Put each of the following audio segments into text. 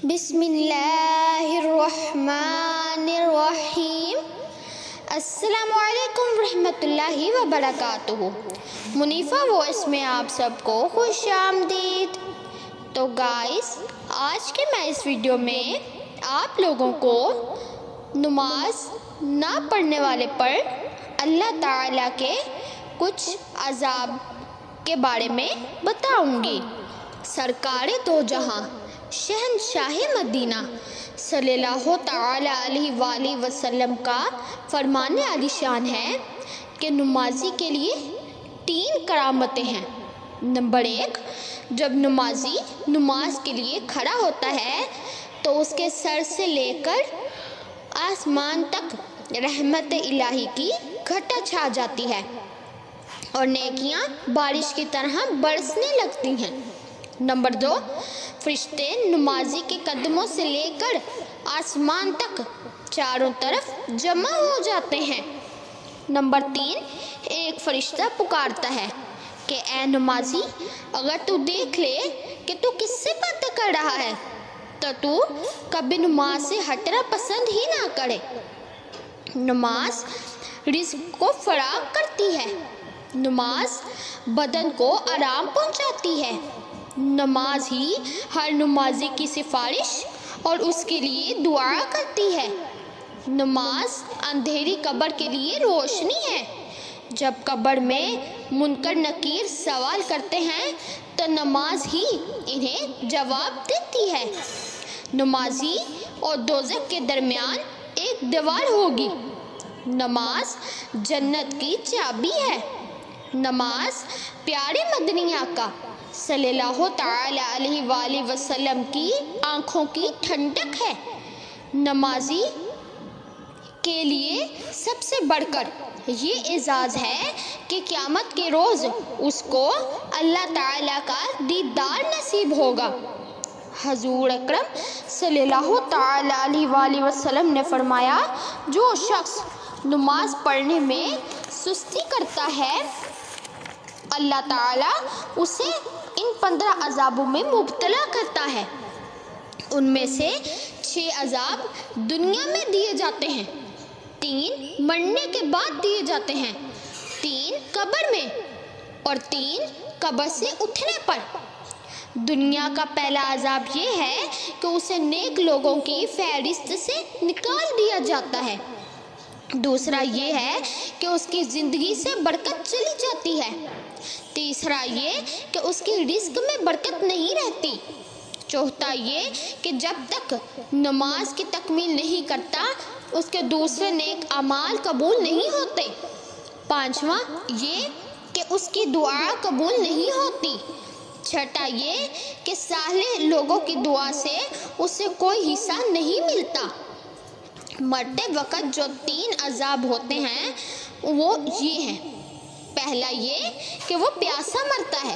بسم اللہ الرحمن الرحیم۔ السلام علیکم ورحمۃ اللہ وبرکاتہ۔ منیفہ وائس میں آپ سب کو خوش آمدید۔ تو گائز، آج کے میں اس ویڈیو میں آپ لوگوں کو نماز نہ پڑھنے والے پر اللہ تعالیٰ کے کچھ عذاب کے بارے میں بتاؤں گی۔ سرکار دو جہاں شہنشاہ مدینہ صلی اللہ تعالیٰ علیہ وآلہ وسلم کا فرمان عالی شان ہے کہ نمازی کے لیے 3 کرامتیں ہیں۔ نمبر 1، جب نمازی نماز کے لیے کھڑا ہوتا ہے تو اس کے سر سے لے کر آسمان تک رحمت الہی کی گھٹا چھا جاتی ہے اور نیکیاں بارش کی طرح برسنے لگتی ہیں۔ نمبر 2، فرشتے نمازی کے قدموں سے لے کر آسمان تک چاروں طرف جمع ہو جاتے ہیں۔ نمبر 3، ایک فرشتہ پکارتا ہے کہ اے نمازی، اگر تو دیکھ لے کہ تو کس سے باتیں کر رہا ہے تو کبھی نماز سے ہٹنا پسند ہی نہ کرے۔ نماز رزق کو فراہم کرتی ہے، نماز بدن کو آرام پہنچاتی ہے، نماز ہی ہر نمازی کی سفارش اور اس کے لیے دعا کرتی ہے۔ نماز اندھیری قبر کے لیے روشنی ہے۔ جب قبر میں منکر نکیر سوال کرتے ہیں تو نماز ہی انہیں جواب دیتی ہے۔ نمازی اور دوزخ کے درمیان ایک دیوار ہوگی۔ نماز جنت کی چابی ہے۔ نماز پیارے مدنی آقا صلی اللہ تعالیٰ علیہ وآلہ وسلم کی آنکھوں کی ٹھنڈک ہے۔ نمازی کے لیے سب سے بڑھ کر یہ اعزاز ہے کہ قیامت کے روز اس کو اللہ تعالیٰ کا دیدار نصیب ہوگا۔ حضور اکرم صلی اللہ تعالیٰ علیہ وآلہ وسلم نے فرمایا، جو شخص نماز پڑھنے میں سستی کرتا ہے اللہ تعالیٰ اسے ان 15 عذابوں میں مبتلا کرتا ہے۔ ان میں سے 6 عذاب دنیا میں دیے جاتے ہیں، 3 مرنے کے بعد دیے جاتے ہیں، 3 قبر میں اور 3 قبر سے اٹھنے پر۔ دنیا کا پہلا عذاب یہ ہے کہ اسے نیک لوگوں کی فہرست سے نکال دیا جاتا ہے۔ دوسرا یہ ہے کہ اس کی زندگی سے برکت چلی جاتی ہے۔ تیسرا یہ کہ اس کی رزق میں برکت نہیں رہتی۔ چوتھا یہ کہ جب تک نماز کی تکمیل نہیں کرتا اس کے دوسرے نیک اعمال قبول نہیں ہوتے۔ پانچواں یہ کہ اس کی دعا قبول نہیں ہوتی۔ چھٹا یہ کہ صالح لوگوں کی دعا سے اسے کوئی حصہ نہیں ملتا۔ مرتے وقت جو 3 عذاب ہوتے ہیں وہ یہ ہیں۔ پہلا یہ کہ وہ پیاسا مرتا ہے،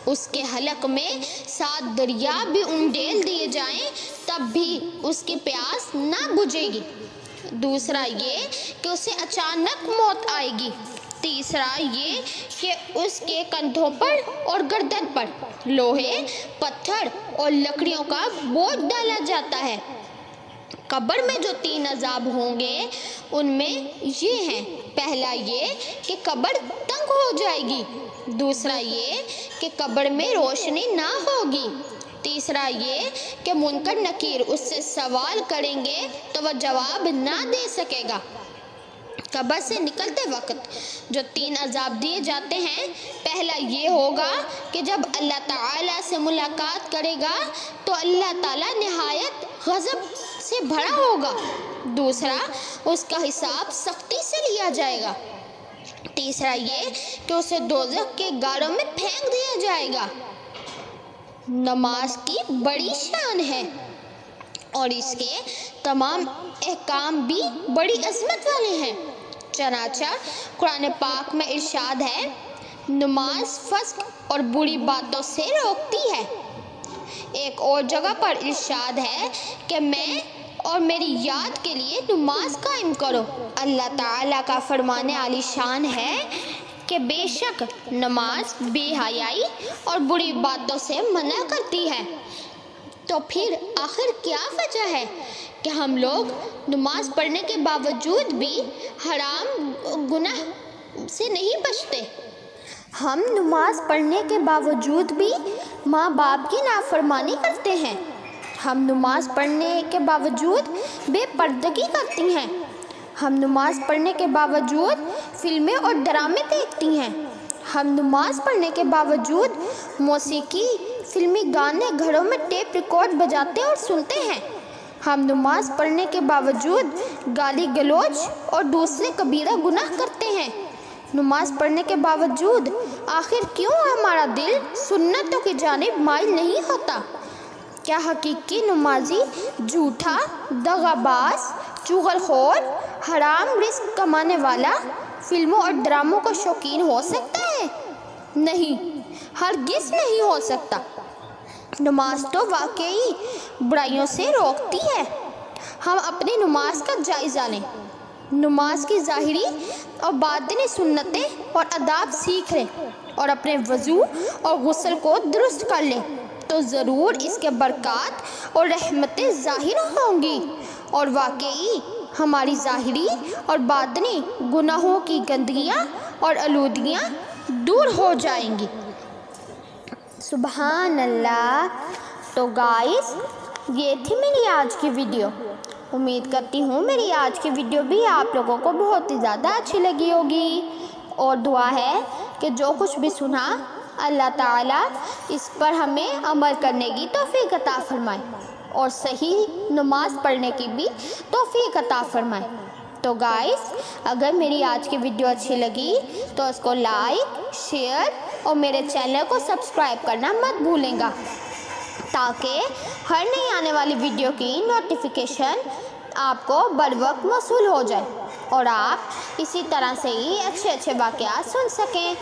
اس کے حلق میں 7 دریا بھی انڈیل دیے جائیں تب بھی اس کی پیاس نہ بجھے گی۔ دوسرا یہ کہ اسے اچانک موت آئے گی۔ تیسرا یہ کہ اس کے کندھوں پر اور گردن پر لوہے، پتھر اور لکڑیوں کا بوجھ ڈالا جاتا ہے۔ قبر میں جو 3 عذاب ہوں گے ان میں یہ ہیں۔ پہلا یہ کہ قبر تنگ ہو جائے گی۔ دوسرا یہ کہ قبر میں روشنی نہ ہوگی۔ تیسرا یہ کہ منکر نکیر اس سے سوال کریں گے تو وہ جواب نہ دے سکے گا۔ قبر سے نکلتے وقت جو 3 عذاب دیے جاتے ہیں، پہلا یہ ہوگا کہ جب اللہ تعالیٰ سے ملاقات کرے گا تو اللہ تعالیٰ نہایت غضب سے بھرا ہوگا۔ دوسرا، اس کا حساب سختی سے لیا جائے گا۔ تیسرا یہ کہ اسے دوزخ کے گاروں میں پھینک دیا جائے گا۔ نماز کی بڑی شان ہے اور اس کے تمام احکام بھی بڑی عظمت والے ہیں۔ چنانچہ قرآن پاک میں ارشاد ہے، نماز فسق اور بری باتوں سے روکتی ہے۔ ایک اور جگہ پر ارشاد ہے کہ میں اور میری یاد کے لیے نماز قائم کرو۔ اللہ تعالیٰ کا فرمان عالی شان ہے کہ بے شک نماز بے حیائی اور بری باتوں سے منع کرتی ہے۔ تو پھر آخر کیا وجہ ہے کہ ہم لوگ نماز پڑھنے کے باوجود بھی حرام گناہ سے نہیں بچتے؟ ہم نماز پڑھنے کے باوجود بھی ماں باپ کی نافرمانی کرتے ہیں، ہم نماز پڑھنے کے باوجود بے پردگی کرتی ہیں، ہم نماز پڑھنے کے باوجود فلمیں اور ڈرامے دیکھتی ہیں، ہم نماز پڑھنے کے باوجود موسیقی، فلمی گانے گھروں میں ٹیپ ریکارڈ بجاتے اور سنتے ہیں، ہم نماز پڑھنے کے باوجود گالی گلوچ اور دوسرے کبیرہ گناہ کرتے ہیں۔ نماز پڑھنے کے باوجود آخر کیوں ہمارا دل سنتوں کی جانب مائل نہیں ہوتا؟ کیا حقیقی نمازی جھوٹا، دغا باز، چغل خور، حرام رزق کمانے والا فلموں اور ڈراموں کا شوقین ہو سکتا ہے؟ نہیں، ہرگز نہیں ہو سکتا۔ نماز تو واقعی برائیوں سے روکتی ہے۔ ہم اپنی نماز کا جائزہ لیں، نماز کی ظاہری اور باطنی سنتیں اور آداب سیکھ لیں اور اپنے وضو اور غسل کو درست کر لیں تو ضرور اس کے برکات اور رحمتیں ظاہر ہوں گی اور واقعی ہماری ظاہری اور باطنی گناہوں کی گندگیاں اور آلودگیاں دور ہو جائیں گی۔ سبحان اللہ۔ تو گائز، یہ تھی میری آج کی ویڈیو۔ امید کرتی ہوں میری آج کی ویڈیو بھی آپ لوگوں کو بہت ہی زیادہ اچھی لگی ہوگی، اور دعا ہے کہ جو کچھ بھی سنا اللہ تعالیٰ اس پر ہمیں عمل کرنے کی توفیق عطا فرمائے اور صحیح نماز پڑھنے کی بھی توفیق عطا فرمائے۔ تو گائز، اگر میری آج کی ویڈیو اچھی لگی تو اس کو لائک، شیئر اور میرے چینل کو سبسکرائب کرنا مت بھولیں گا تاکہ ہر نئی آنے والی ویڈیو کی نوٹیفیکیشن آپ کو بروقت موصول ہو جائے اور آپ اسی طرح سے ہی اچھے واقعات سن سکیں۔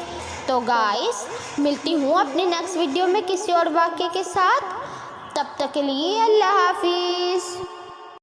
تو گائز، ملتی ہوں اپنی نیکسٹ ویڈیو میں کسی اور واقعے کے ساتھ۔ تب تک کے لیے اللہ حافظ۔